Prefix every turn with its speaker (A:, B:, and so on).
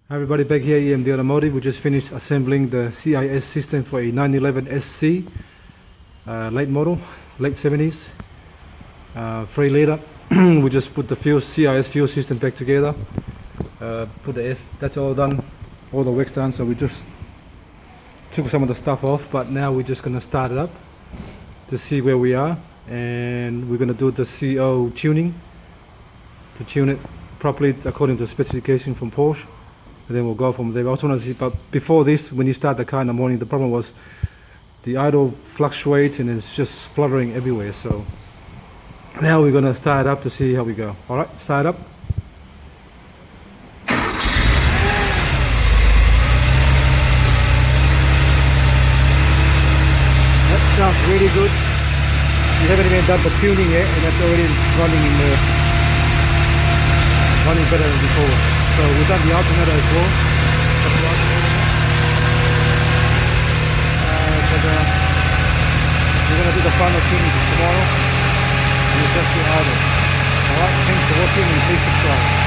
A: Hi everybody, back here EMD Automotive. We just finished assembling the CIS system for a 911 SC late model, late 70s, 3 liter. We just put the CIS fuel system back together, put the F, that's all done, all the work's done. So we just took some of the stuff off, but now we're just gonna start it up to see where we are, and we're gonna do the CO tuning to tune it properly according to the specification from Porsche. And then we'll go from there. I also want to see, but before this, when you start the car in the morning, the problem was the idle fluctuates and it's just spluttering everywhere. So now we're gonna start up to see how we go. All right, start up. That sounds really good. We haven't even done the tuning yet, and that's already running better than before. So we've done the alternator as well. We're going to do the final tuning tomorrow and we'll test the idle. Alright, thanks for watching and please subscribe.